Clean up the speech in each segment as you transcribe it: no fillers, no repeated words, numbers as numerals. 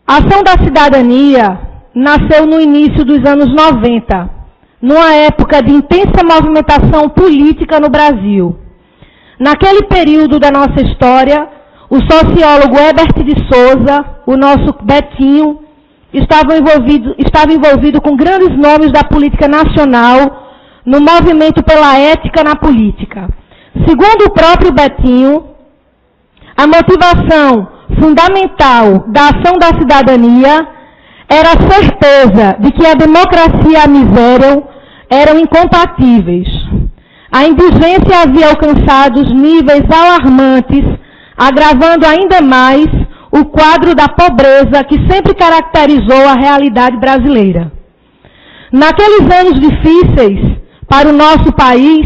A Ação da Cidadania nasceu no início dos anos 90, numa época de intensa movimentação política no Brasil. Naquele período da nossa história, o sociólogo Herbert de Souza, o nosso Betinho, estava envolvido com grandes nomes da política nacional no movimento pela ética na política. Segundo o próprio Betinho, a motivação fundamental da ação da cidadania era a certeza de que a democracia e a miséria eram incompatíveis. A indigência havia alcançado níveis alarmantes, agravando ainda mais o quadro da pobreza que sempre caracterizou a realidade brasileira. Naqueles anos difíceis para o nosso país,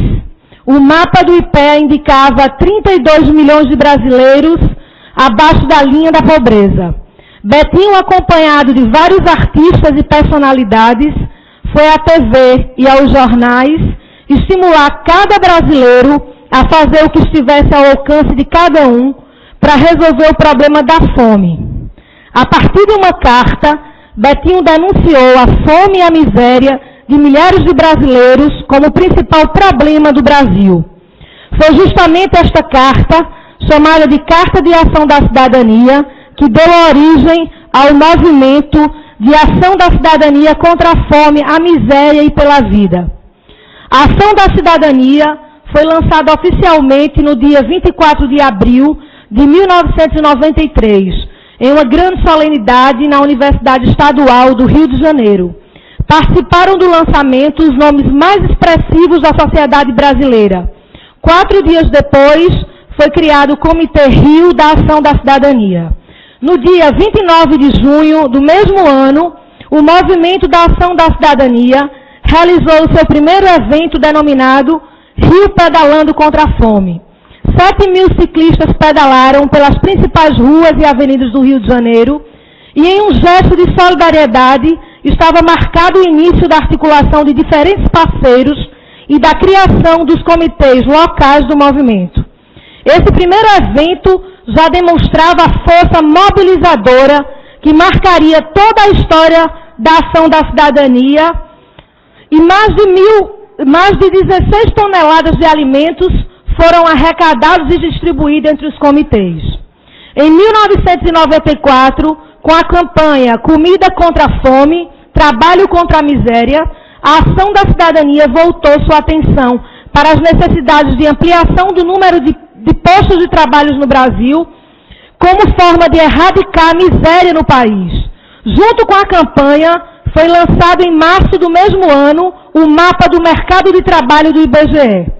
o mapa do IPEA indicava 32 milhões de brasileiros abaixo da linha da pobreza. Betinho, acompanhado de vários artistas e personalidades, foi à TV e aos jornais estimular cada brasileiro a fazer o que estivesse ao alcance de cada um para resolver o problema da fome. A partir de uma carta, Betinho denunciou a fome e a miséria de milhares de brasileiros como o principal problema do Brasil. Foi justamente esta carta, chamada de Carta de Ação da Cidadania, que deu origem ao movimento de ação da cidadania contra a fome, a miséria e pela vida. A Ação da Cidadania foi lançada oficialmente no dia 24 de abril de 1993, em uma grande solenidade na Universidade Estadual do Rio de Janeiro. Participaram do lançamento os nomes mais expressivos da sociedade brasileira. 4 dias depois, foi criado o Comitê Rio da Ação da Cidadania. No dia 29 de junho do mesmo ano, o Movimento da Ação da Cidadania realizou o seu primeiro evento denominado Rio Pedalando contra a Fome. 7.000 ciclistas pedalaram pelas principais ruas e avenidas do Rio de Janeiro e, em um gesto de solidariedade, estava marcado o início da articulação de diferentes parceiros e da criação dos comitês locais do movimento. Esse primeiro evento já demonstrava a força mobilizadora que marcaria toda a história da ação da cidadania e mais de 16 toneladas de alimentos foram arrecadados e distribuídos entre os comitês. Em 1994, com a campanha Comida contra a Fome, Trabalho contra a Miséria, a Ação da Cidadania voltou sua atenção para as necessidades de ampliação do número de postos de trabalho no Brasil, como forma de erradicar a miséria no país. Junto com a campanha, foi lançado em março do mesmo ano o Mapa do Mercado de Trabalho do IBGE.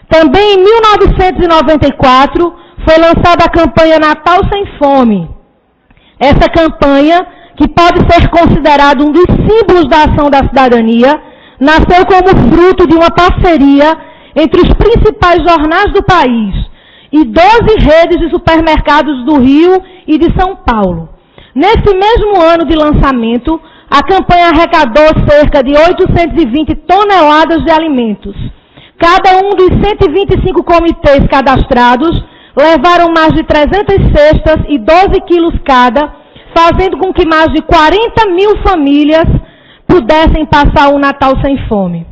Também em 1994, foi lançada a campanha Natal Sem Fome. Essa campanha, que pode ser considerada um dos símbolos da ação da cidadania, nasceu como fruto de uma parceria entre os principais jornais do país e 12 redes de supermercados do Rio e de São Paulo. Nesse mesmo ano de lançamento, a campanha arrecadou cerca de 820 toneladas de alimentos. Cada um dos 125 comitês cadastrados levaram mais de 300 cestas e 12 quilos cada, fazendo com que mais de 40.000 famílias pudessem passar o Natal sem fome.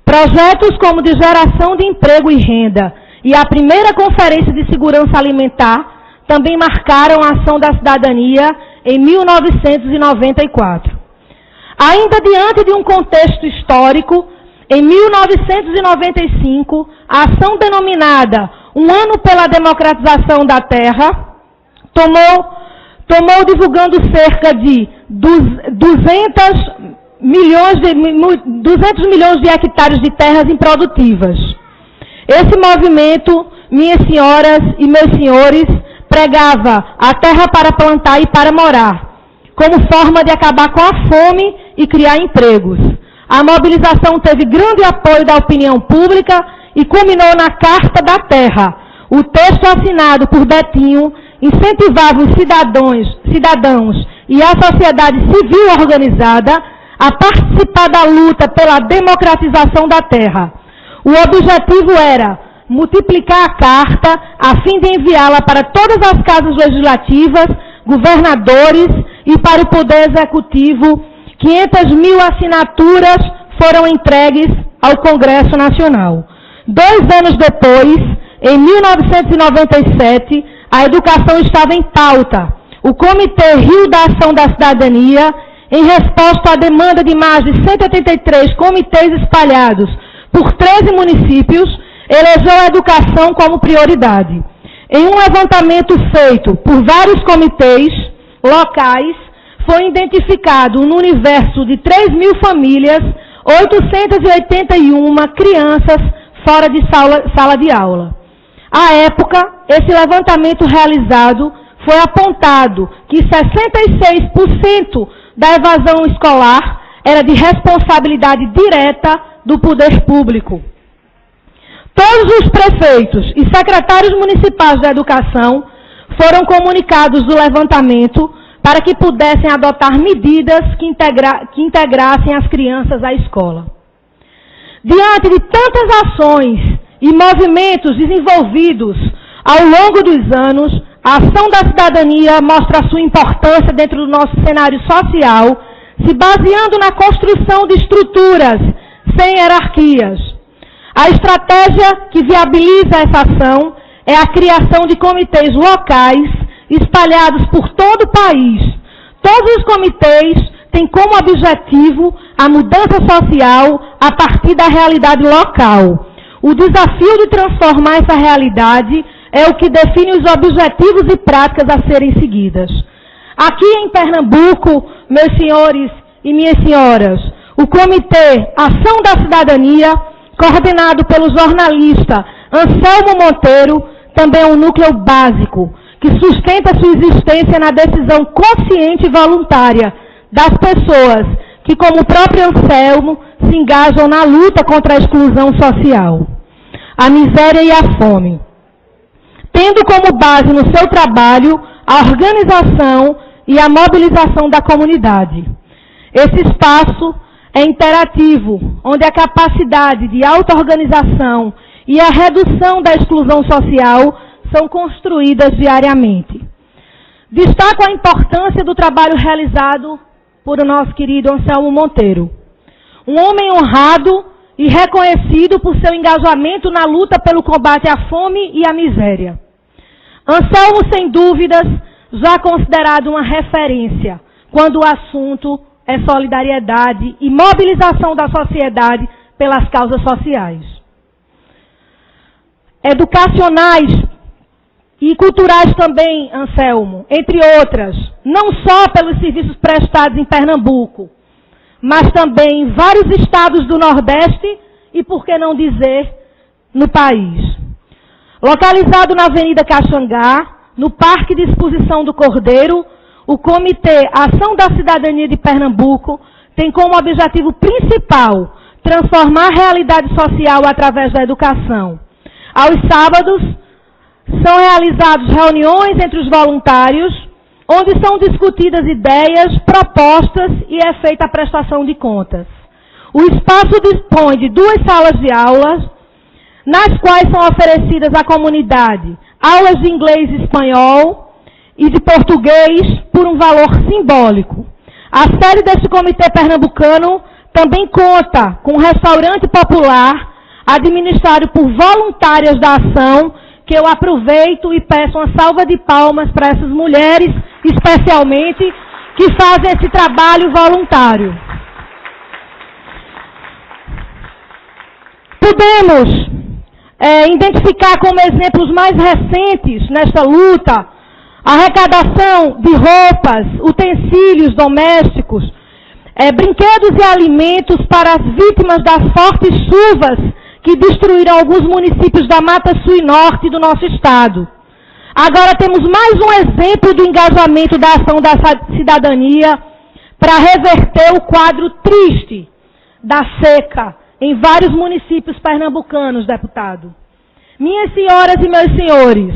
Projetos como de geração de emprego e renda e a primeira Conferência de Segurança Alimentar também marcaram a ação da cidadania em 1994. Ainda diante de um contexto histórico, em 1995, a ação denominada Um Ano pela Democratização da Terra tomou divulgando cerca de 200 milhões de hectares de terras improdutivas. Esse movimento, minhas senhoras e meus senhores, pregava a terra para plantar e para morar, como forma de acabar com a fome e criar empregos. A mobilização teve grande apoio da opinião pública e culminou na Carta da Terra. O texto assinado por Betinho incentivava os cidadãos e a sociedade civil organizada a participar da luta pela democratização da terra. O objetivo era multiplicar a carta a fim de enviá-la para todas as casas legislativas, governadores e para o Poder Executivo, 500 mil assinaturas foram entregues ao Congresso Nacional. 2 anos depois, em 1997, a educação estava em pauta. O Comitê Rio da Ação da Cidadania, em resposta à demanda de mais de 183 comitês espalhados por 13 municípios, elegeu a educação como prioridade. Em um levantamento feito por vários comitês locais, foi identificado no universo de 3.000 famílias, 881 crianças fora de sala de aula. À época, esse levantamento realizado foi apontado que 66% da evasão escolar era de responsabilidade direta do poder público. Todos os prefeitos e secretários municipais da educação foram comunicados do levantamento para que pudessem adotar medidas que integrassem as crianças à escola. Diante de tantas ações e movimentos desenvolvidos ao longo dos anos, a ação da cidadania mostra a sua importância dentro do nosso cenário social, se baseando na construção de estruturas sem hierarquias. A estratégia que viabiliza essa ação é a criação de comitês locais espalhados por todo o país. Todos os comitês têm como objetivo a mudança social a partir da realidade local. O desafio de transformar essa realidade é o que define os objetivos e práticas a serem seguidas. Aqui em Pernambuco, meus senhores e minhas senhoras, o Comitê Ação da Cidadania, coordenado pelo jornalista Anselmo Monteiro, também é um núcleo básico, que sustenta sua existência na decisão consciente e voluntária das pessoas que, como o próprio Anselmo, se engajam na luta contra a exclusão social, a miséria e a fome, tendo como base no seu trabalho a organização e a mobilização da comunidade. Esse espaço é interativo, onde a capacidade de auto-organização e a redução da exclusão social são construídas diariamente. Destaco a importância do trabalho realizado por o nosso querido Anselmo Monteiro, um homem honrado e reconhecido por seu engajamento na luta pelo combate à fome e à miséria. Anselmo, sem dúvidas, já considerado uma referência quando o assunto é solidariedade e mobilização da sociedade pelas causas sociais. Educacionais e culturais também, Anselmo, entre outras, não só pelos serviços prestados em Pernambuco, mas também em vários estados do Nordeste e, por que não dizer, no país. Localizado na Avenida Caxangá, no Parque de Exposição do Cordeiro, o Comitê Ação da Cidadania de Pernambuco tem como objetivo principal transformar a realidade social através da educação. Aos sábados, são realizadas reuniões entre os voluntários, onde são discutidas ideias, propostas e é feita a prestação de contas. O espaço dispõe de 2 salas de aulas, nas quais são oferecidas à comunidade aulas de inglês e espanhol e de português por um valor simbólico. A sede deste comitê pernambucano também conta com um restaurante popular administrado por voluntárias da ação, que eu aproveito e peço uma salva de palmas para essas mulheres, especialmente, que fazem esse trabalho voluntário. Podemos identificar como exemplos mais recentes nesta luta a arrecadação de roupas, utensílios domésticos, brinquedos e alimentos para as vítimas das fortes chuvas que destruíram alguns municípios da Mata Sul e Norte do nosso estado. Agora temos mais um exemplo do engajamento da ação da cidadania para reverter o quadro triste da seca em vários municípios pernambucanos, deputado. Minhas senhoras e meus senhores,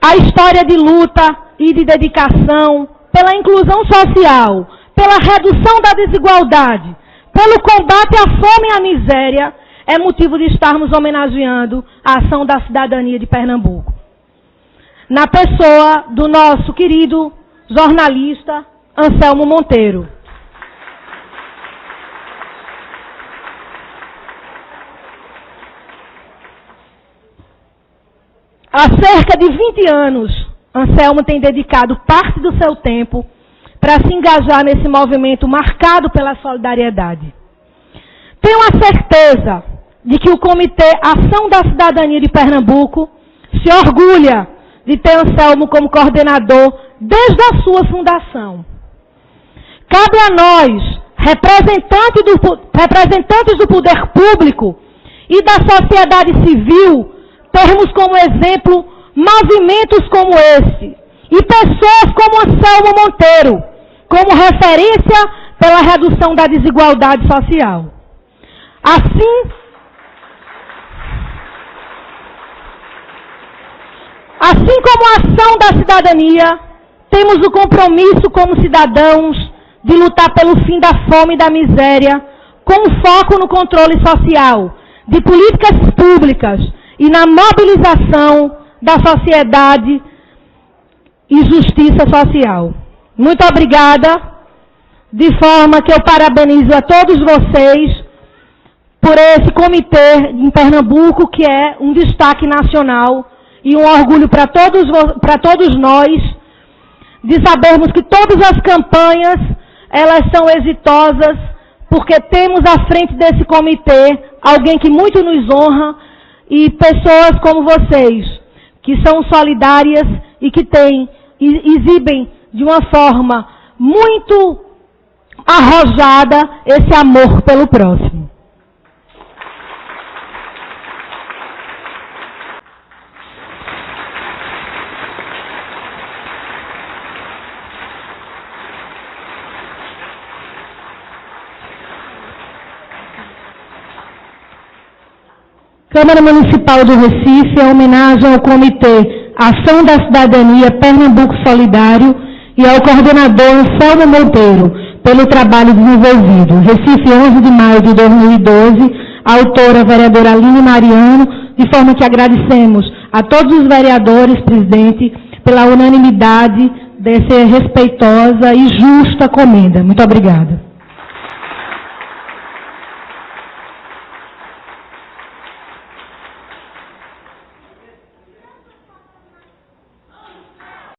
a história de luta e de dedicação pela inclusão social, pela redução da desigualdade, pelo combate à fome e à miséria, é motivo de estarmos homenageando a ação da cidadania de Pernambuco. Na pessoa do nosso querido jornalista Anselmo Monteiro. Há cerca de 20 anos, Anselmo tem dedicado parte do seu tempo para se engajar nesse movimento marcado pela solidariedade. Tenho a certeza de que o Comitê Ação da Cidadania de Pernambuco se orgulha de ter Anselmo como coordenador desde a sua fundação. Cabe a nós, representantes do poder público e da sociedade civil, termos como exemplo movimentos como esse e pessoas como Anselmo Monteiro, como referência pela redução da desigualdade social. Assim como a ação da cidadania, temos o compromisso como cidadãos de lutar pelo fim da fome e da miséria, com foco no controle social, de políticas públicas e na mobilização da sociedade e justiça social. Muito obrigada, de forma que eu parabenizo a todos vocês por esse comitê em Pernambuco, que é um destaque nacional e um orgulho para todos nós, de sabermos que todas as campanhas, elas são exitosas, porque temos à frente desse comitê alguém que muito nos honra e pessoas como vocês, que são solidárias e que exibem de uma forma muito arrojada esse amor pelo próximo. Câmara Municipal do Recife, em homenagem ao Comitê Ação da Cidadania Pernambuco Solidário e ao coordenador Anselmo Monteiro, pelo trabalho desenvolvido. Recife, 11 de maio de 2012, autora, vereadora Aline Mariano, de forma que agradecemos a todos os vereadores, presidente, pela unanimidade dessa respeitosa e justa comenda. Muito obrigada.